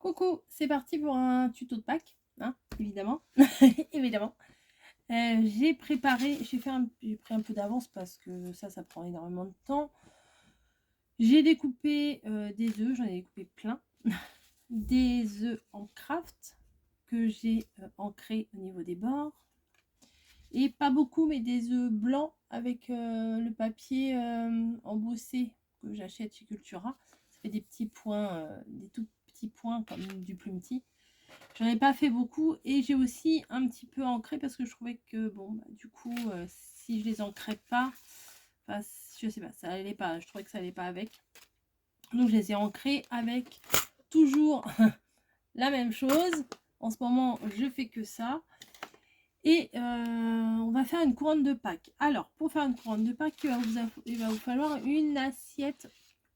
Coucou, c'est parti pour un tuto de Pâques, hein, évidemment. Évidemment. J'ai préparé, j'ai pris un peu d'avance parce que ça prend énormément de temps. J'ai découpé des œufs, j'en ai découpé plein. Des œufs en craft que j'ai ancrés au niveau des bords. Et pas beaucoup, mais des œufs blancs avec le papier embossé que j'achète chez Cultura. Ça fait des petits points, des tout petits points comme du plumetis. J'en ai pas fait beaucoup et j'ai aussi un petit peu ancré parce que je trouvais que bon bah, du coup si je les ancrais pas, enfin je sais pas, ça allait pas, je trouvais que ça allait pas avec. Donc je les ai ancrés avec toujours la même chose. En ce moment je fais que ça. Et on va faire une couronne de Pâques. Alors pour faire une couronne de Pâques, il va vous falloir une assiette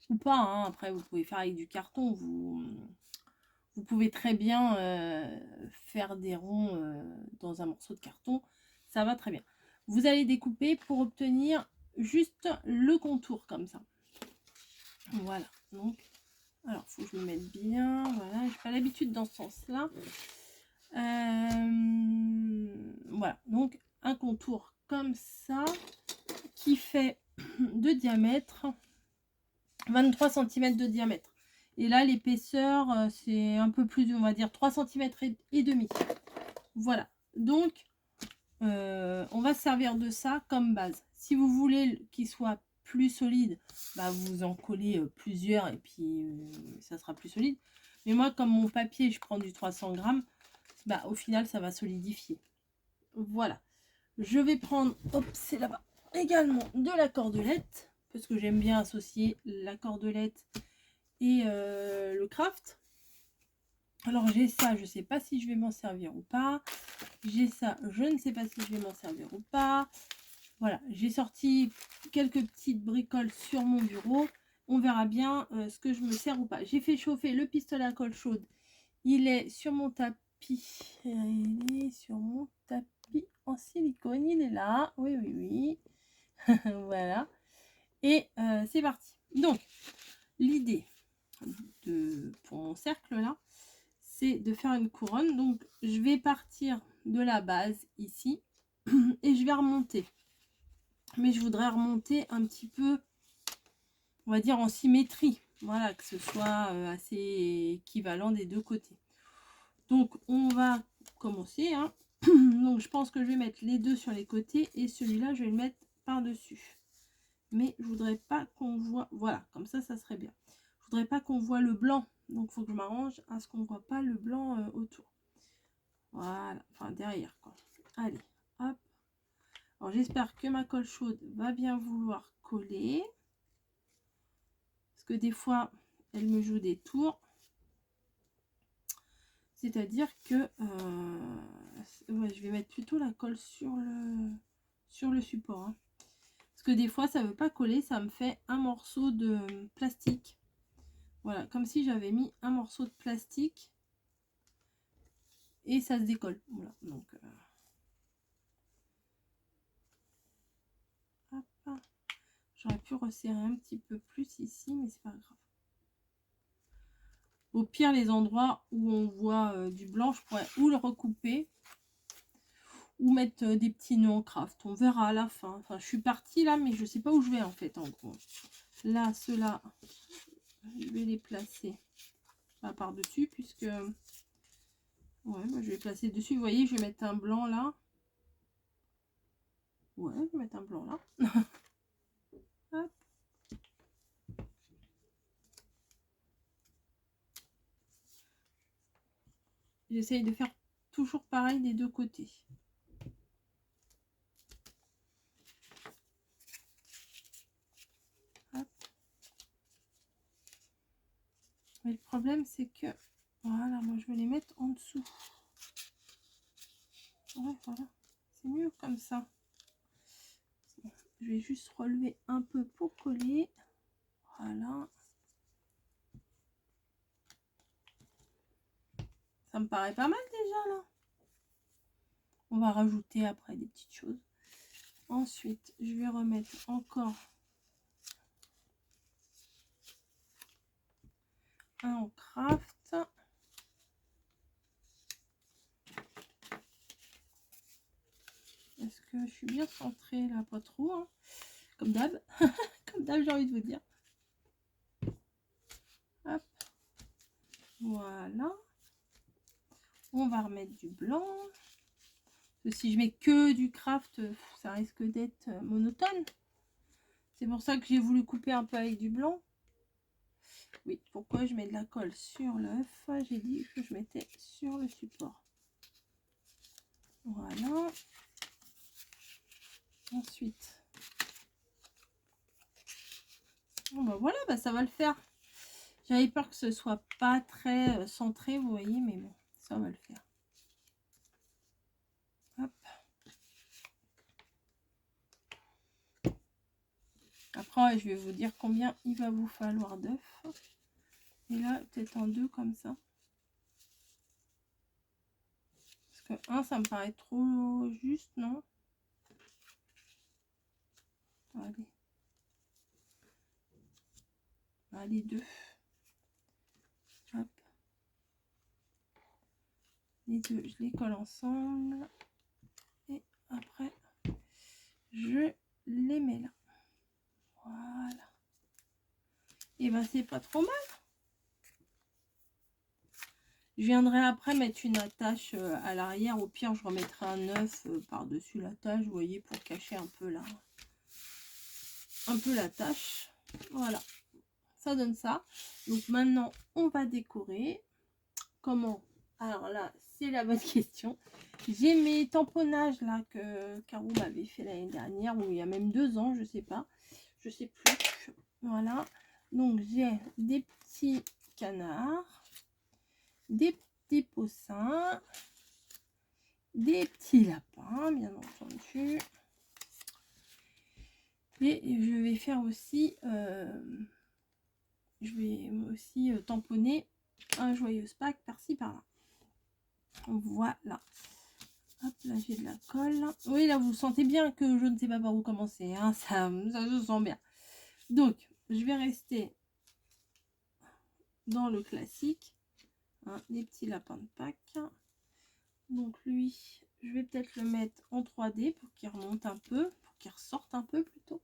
ou pas, hein. Après vous pouvez faire avec du carton, vous pouvez très bien faire des ronds dans un morceau de carton. Ça va très bien. Vous allez découper pour obtenir juste le contour comme ça. Voilà. Donc, alors, il faut que je me mette bien. Voilà. J'ai pas l'habitude dans ce sens-là. Voilà. Donc, un contour comme ça qui fait de diamètre 23 cm de diamètre. Et là, l'épaisseur, c'est un peu plus, on va dire 3 cm et demi. Voilà. Donc, on va se servir de ça comme base. Si vous voulez qu'il soit plus solide, bah, vous en collez plusieurs et puis ça sera plus solide. Mais moi, comme mon papier, je prends du 300 grammes, bah, au final, ça va solidifier. Voilà. Je vais prendre, hop, c'est là-bas, également de la cordelette, parce que j'aime bien associer la cordelette et le craft. Alors j'ai ça, je sais pas si je vais m'en servir ou pas. J'ai ça, je ne sais pas si je vais m'en servir ou pas. Voilà, j'ai sorti quelques petites bricoles sur mon bureau. On verra bien ce que je me sers ou pas. J'ai fait chauffer le pistolet à colle chaude. Il est sur mon tapis. Il est sur mon tapis en silicone. Il est là. Oui, oui, oui. Voilà. Et c'est parti. Donc, l'idée pour mon cercle là, c'est de faire une couronne. Donc je vais partir de la base ici et je vais remonter, mais je voudrais remonter un petit peu, on va dire en symétrie, voilà, que ce soit assez équivalent des deux côtés. Donc on va commencer, hein. Donc je pense que je vais mettre les deux sur les côtés et celui-là je vais le mettre par dessus, mais je voudrais pas qu'on voit, voilà, comme ça serait bien. Je voudrais pas qu'on voit le blanc, donc il faut que je m'arrange à ce qu'on voit pas le blanc autour. Voilà, enfin derrière quoi. Allez, hop. Alors j'espère que ma colle chaude va bien vouloir coller. Parce que des fois, elle me joue des tours. C'est-à-dire que ouais, je vais mettre plutôt la colle sur le support. Hein. Parce que des fois, ça ne veut pas coller, ça me fait un morceau de plastique. Voilà, comme si j'avais mis un morceau de plastique et ça se décolle. Voilà, donc hop. J'aurais pu resserrer un petit peu plus ici, mais c'est pas grave. Au pire, les endroits où on voit du blanc, je pourrais ou le recouper ou mettre des petits nœuds en craft. On verra à la fin. Enfin, je suis partie là, mais je sais pas où je vais en fait, en gros. Là, ceux-là, je vais les placer par-dessus, puisque... Ouais, bah, je vais placer dessus. Vous voyez, je vais mettre un blanc là. Ouais, je vais mettre un blanc là. Hop. J'essaye de faire toujours pareil des deux côtés. Hop. Mais le problème, c'est que... Voilà, moi, je vais les mettre en dessous. Ouais, voilà. C'est mieux comme ça. Je vais juste relever un peu pour coller. Voilà. Ça me paraît pas mal déjà là. On va rajouter après des petites choses. Ensuite, je vais remettre encore un en craft. suis bien centrée là, pas trop, hein. Comme d'hab. Comme d'hab, j'ai envie de vous dire. Hop. Voilà. On va remettre du blanc. Parce que si je mets que du craft, ça risque d'être monotone. C'est pour ça que j'ai voulu couper un peu avec du blanc. Oui, pourquoi je mets de la colle sur l'œuf? J'ai dit que je mettais sur le support. Voilà. Ensuite. Bon bah voilà, bah ça va le faire. J'avais peur que ce soit pas très centré, vous voyez, mais bon, ça va le faire. Hop. Après, je vais vous dire combien il va vous falloir d'œufs. Et là, peut-être en 2 comme ça. Parce que 1, ça me paraît trop juste, non? Allez. Allez, 2. Hop. Les 2, je les colle ensemble. Et après, je les mets là. Voilà. Et ben, c'est pas trop mal. Je viendrai après mettre une attache à l'arrière. Au pire, je remettrai un œuf par-dessus l'attache, vous voyez, pour cacher un peu l'attache. Voilà, ça donne ça. Donc maintenant, on va décorer. Comment? Alors là, c'est la bonne question. J'ai mes tamponnages là que Caro m'avait fait l'année dernière, ou il y a même 2 ans, je sais pas. Je sais plus. Voilà. Donc j'ai des petits canards, des petits poussins, des petits lapins, bien entendu. Et je vais faire aussi, tamponner un joyeuse Pâques par-ci par-là. Voilà. Hop, là j'ai de la colle. Oui, là vous sentez bien que je ne sais pas par où commencer, hein, ça se sent bien. Donc, je vais rester dans le classique, hein, les petits lapins de Pâques. Donc lui, je vais peut-être le mettre en 3D pour qu'il remonte un peu, pour qu'il ressorte un peu plutôt.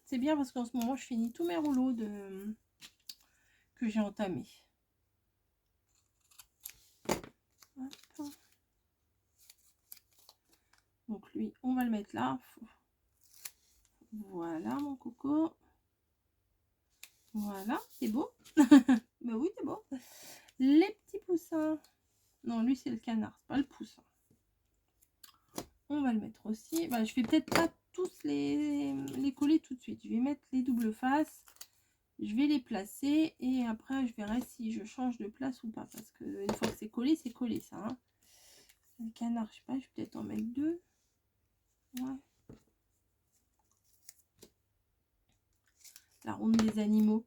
C'est bien parce qu'en ce moment, je finis tous mes rouleaux que j'ai entamés. Hop. Donc lui, on va le mettre là. Voilà mon coco. Voilà, c'est beau. Mais oui, c'est beau. Les petits poussins. Non, lui, c'est le canard, c'est pas le poussin. On va le mettre aussi. Bah, je vais peut-être pas tous les coller tout de suite. Je vais mettre les doubles faces. Je vais les placer et après je verrai si je change de place ou pas. Parce que une fois que c'est collé ça. Hein. Le canard, je sais pas, je vais peut-être en mettre 2. Ouais. La ronde des animaux.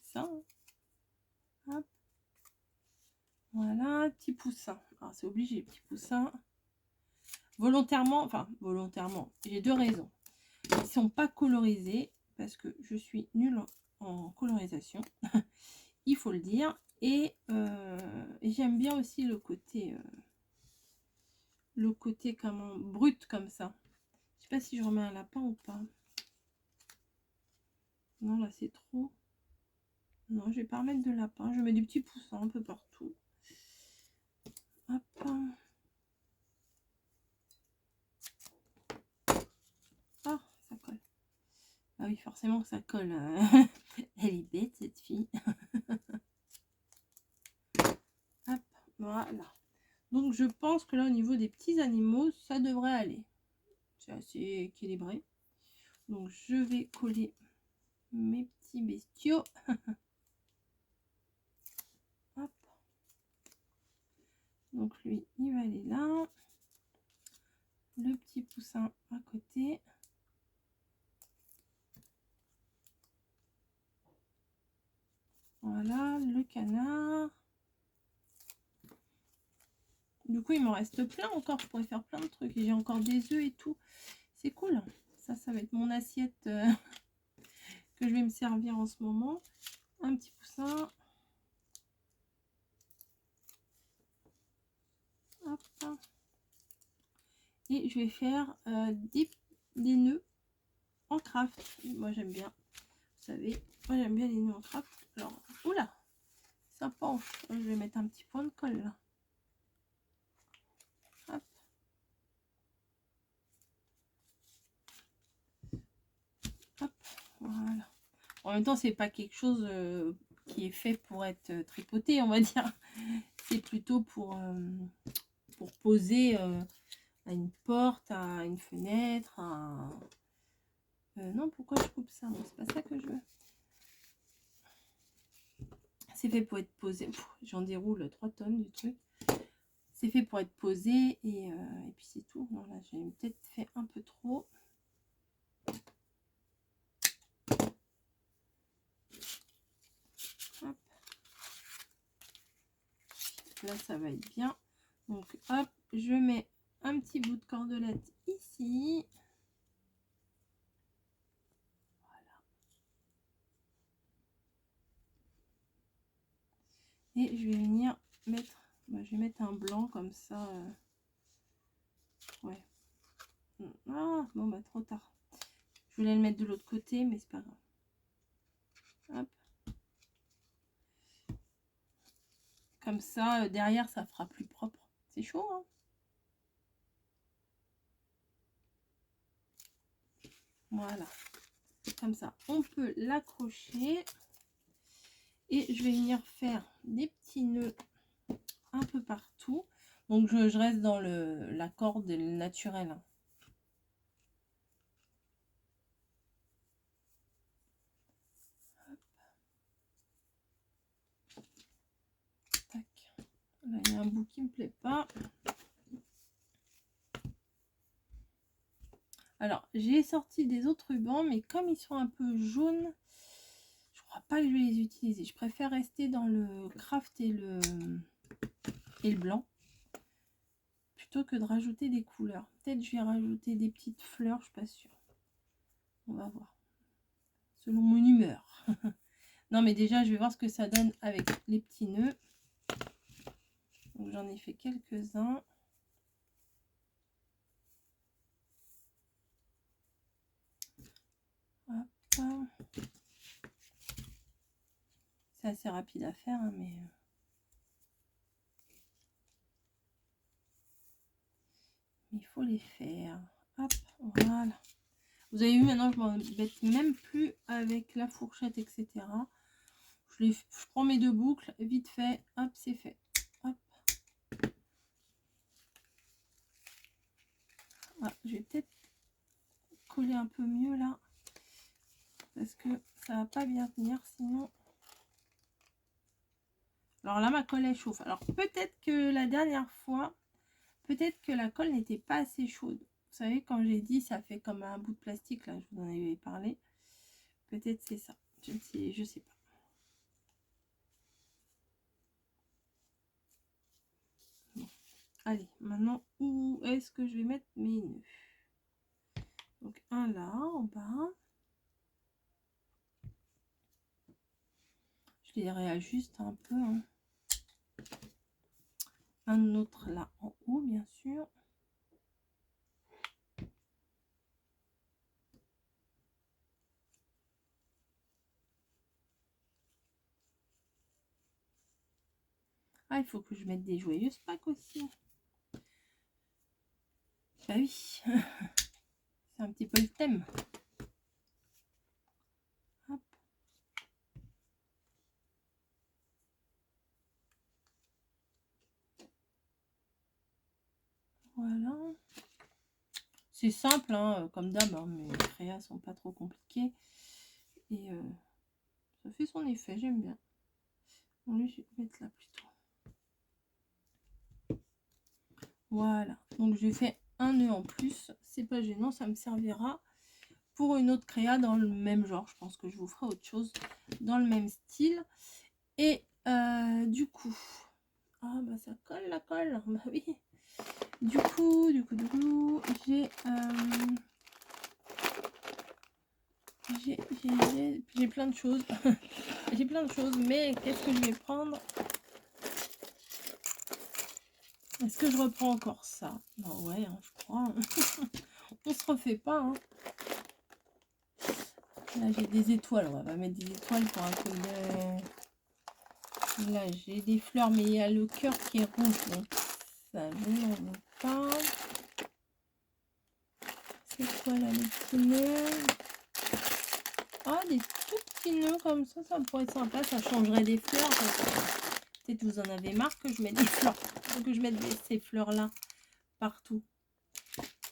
Ça. Hein. Hop. Voilà, petit poussin. Alors c'est obligé, petit poussin. Volontairement, j'ai 2 raisons. Ils ne sont pas colorisés parce que je suis nulle en colorisation. Il faut le dire. Et j'aime bien aussi le côté comment brut comme ça. Je sais pas si je remets un lapin ou pas. Non, là c'est trop. Non, je vais pas remettre de lapin. Je mets du petit poussin un peu partout. Hop. Oh, ça colle. Ah oui, forcément que ça colle. Elle est bête cette fille. Hop, voilà. Donc je pense que là au niveau des petits animaux, ça devrait aller. C'est assez équilibré. Donc je vais coller mes petits bestiaux. Hop. Donc lui, il va aller là. Le petit poussin à côté. Voilà, le canard. Du coup, il m'en reste plein encore. Je pourrais faire plein de trucs. J'ai encore des œufs et tout. C'est cool. Ça va être mon assiette que je vais me servir en ce moment. Un petit poussin. Hop. je vais faire des nœuds en craft. Moi j'aime bien, vous savez, moi j'aime bien les nœuds en craft. Alors, oula, ça penche. Je vais mettre un petit point de colle là. Hop. Hop, voilà. En même temps, c'est pas quelque chose qui est fait pour être tripoté, on va dire. C'est plutôt pour poser à une porte, à une fenêtre, à... non, pourquoi je coupe ça? C'est pas ça que je veux. C'est fait pour être posé. J'en déroule 3 tonnes du truc. C'est fait pour être posé et puis c'est tout. Non, là, j'ai peut-être fait un peu trop. Hop. Là, ça va être bien. Donc, hop, je mets un petit bout de cordelette ici. Voilà. Et je vais venir mettre... je vais mettre un blanc comme ça. Ouais. Ah, bon, bah, trop tard. Je voulais le mettre de l'autre côté, mais c'est pas grave. Hop. Comme ça, derrière, ça fera plus propre. C'est chaud, hein? Voilà. Comme ça, on peut l'accrocher. Et je vais venir faire des petits nœuds un peu partout. Donc, je reste dans la corde naturelle. Tac. Là, il y a un bout qui me plaît pas. Alors, j'ai sorti des autres rubans, mais comme ils sont un peu jaunes, je crois pas que je vais les utiliser. Je préfère rester dans le craft et le blanc, plutôt que de rajouter des couleurs. Peut-être je vais rajouter des petites fleurs, je suis pas sûre. On va voir. Selon mon humeur. Non, mais déjà, je vais voir ce que ça donne avec les petits nœuds. Donc, j'en ai fait quelques-uns. C'est assez rapide à faire, hein, mais il faut les faire. Hop, voilà. Vous avez vu, maintenant, je m'embête même plus avec la fourchette, etc. Je prends mes 2 boucles, vite fait, hop, c'est fait. Hop. Ah, je vais peut-être coller un peu mieux là, parce que ça va pas bien tenir sinon. Alors là, ma colle elle chauffe. Alors peut-être que la dernière fois, peut-être que la colle n'était pas assez chaude. Vous savez, quand j'ai dit ça fait comme un bout de plastique, là, je vous en avais parlé. Peut-être c'est ça. Je sais pas. Bon. Allez, maintenant, où est-ce que je vais mettre mes nœuds? Donc un là, en bas. Je les réajuste un peu. Hein. Un autre là en haut, bien sûr. Ah, il faut que je mette des joyeuses Pâques aussi. Bah oui, c'est un petit peu le thème. Hop. Voilà. C'est simple, hein, comme d'hab, hein, mes créas sont pas trop compliquées. Et ça fait son effet, j'aime bien. Bon, lui, je vais mettre là plutôt. Voilà, donc j'ai fait un nœud en plus, c'est pas gênant, ça me servira pour une autre créa dans le même genre. Je pense que je vous ferai autre chose dans le même style. Et du coup, ah bah ça colle la colle, bah oui. Du coup, j'ai plein de choses. J'ai plein de choses, mais qu'est-ce que je vais prendre? Est-ce que je reprends encore ça? Non, ouais, hein, je crois. fois. Hein. On se refait pas. Hein. Là, j'ai des étoiles. On va mettre des étoiles pour un peu de... Là, j'ai des fleurs, mais il y a le cœur qui est rouge. Donc, ça, je n'en veux pas. C'est quoi, là, les petits nœuds? Ah, des tout petits nœuds comme ça pourrait être sympa. Ça changerait des fleurs. Peut-être vous en avez marre que je mette des fleurs. Que je mette ces fleurs-là partout.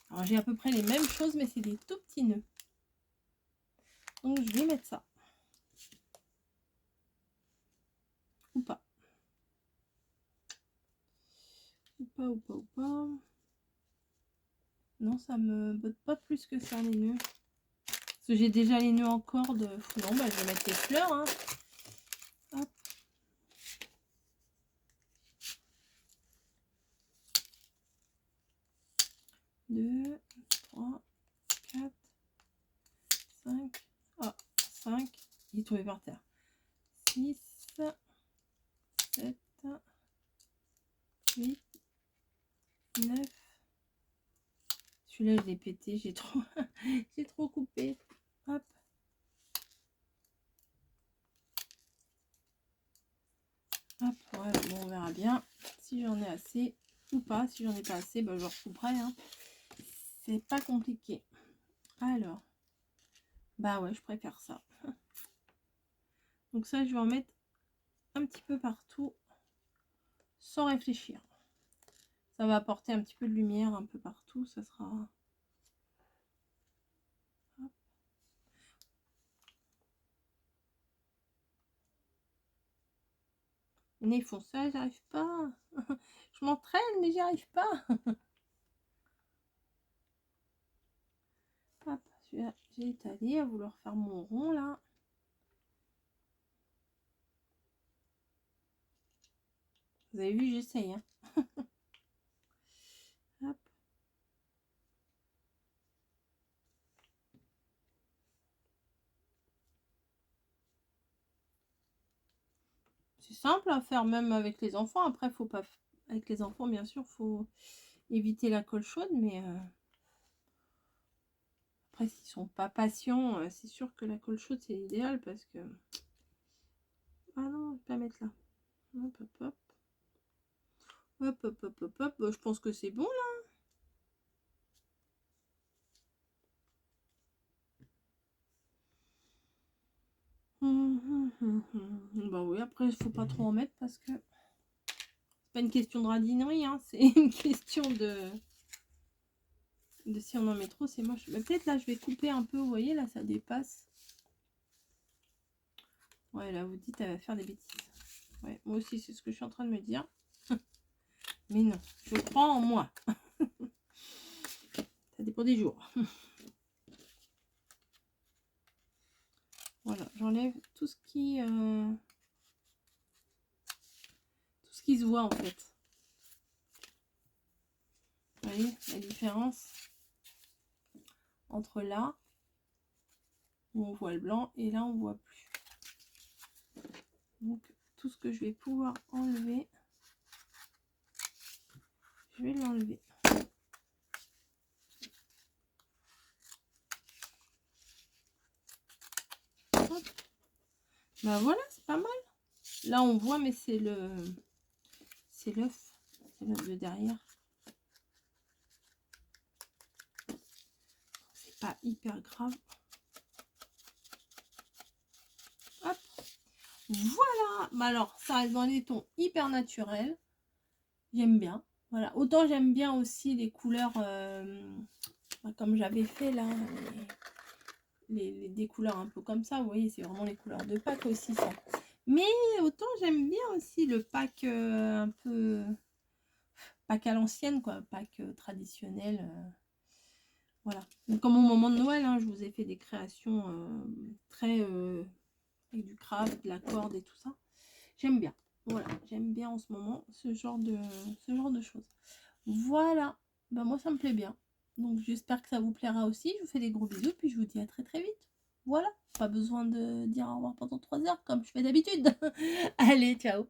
Alors, j'ai à peu près les mêmes choses, mais c'est des tout petits nœuds. Donc, je vais mettre ça. Ou pas. Ou pas. Non, ça me botte pas plus que ça, les nœuds. Parce que j'ai déjà les nœuds en corde. Non, bah, je vais mettre les fleurs. Hein. Hop. Deux, 3, 4, 5. Ah, 5. Il est tombé par terre. 6, 7, 8, 9. Celui-là, je l'ai pété. J'ai trop, j'ai trop coupé. Hop. Hop, ouais, bon, on verra bien si j'en ai assez ou pas. Si j'en ai pas assez, bah, je recouperai. Hein. C'est pas compliqué. Alors, bah ouais, je préfère ça. Donc ça, je vais en mettre un petit peu partout sans réfléchir. Ça va apporter un petit peu de lumière un peu partout. Ça sera... Hop. Ils font ça, j'arrive pas. Je m'entraîne, mais j'y arrive pas. Hop, j'ai étalé à vouloir faire mon rond là. Vous avez vu, j'essaye. Hein. Hop. C'est simple à faire même avec les enfants. Après, faut pas... Avec les enfants, bien sûr, faut éviter la colle chaude, mais... Après, s'ils sont pas patients, c'est sûr que la colle chaude, c'est l'idéal parce que... Ah non, je vais pas mettre là. Hop, hop, hop. Hop, hop, hop, hop, hop. Bah, je pense que c'est bon, là. Bah oui, après, il faut pas trop en mettre parce que... C'est pas une question de radinerie, hein. C'est une question de si on en met trop, c'est moche. Mais peut-être là, je vais couper un peu, vous voyez, là, ça dépasse. Ouais, là, vous dites, elle va faire des bêtises. Ouais, moi aussi, c'est ce que je suis en train de me dire. Mais non, je crois en moi. Ça dépend des jours. Voilà, j'enlève tout ce qui se voit en fait. Vous voyez la différence entre là où on voit le blanc et là on voit plus. Donc tout ce que je vais pouvoir enlever, je vais l'enlever. Bah voilà, c'est pas mal. Là on voit, mais c'est l'œuf. C'est l'œuf de derrière. C'est pas hyper grave. Hop. Voilà. Bah alors, ça reste dans les tons hyper naturels. J'aime bien. Voilà. Autant j'aime bien aussi les couleurs comme j'avais fait là. Des couleurs un peu comme ça. Vous voyez, c'est vraiment les couleurs de Pâques aussi ça. Mais autant j'aime bien aussi le Pâques un peu... Pâques à l'ancienne, quoi. Pâques traditionnel. Voilà. Donc, comme au moment de Noël, hein, je vous ai fait des créations très... avec du craft, de la corde et tout ça. J'aime bien. Voilà, j'aime bien en ce moment ce genre de choses. Voilà, ben moi ça me plaît bien. Donc j'espère que ça vous plaira aussi. Je vous fais des gros bisous, puis je vous dis à très très vite. Voilà, pas besoin de dire au revoir pendant 3 heures comme je fais d'habitude. Allez, ciao.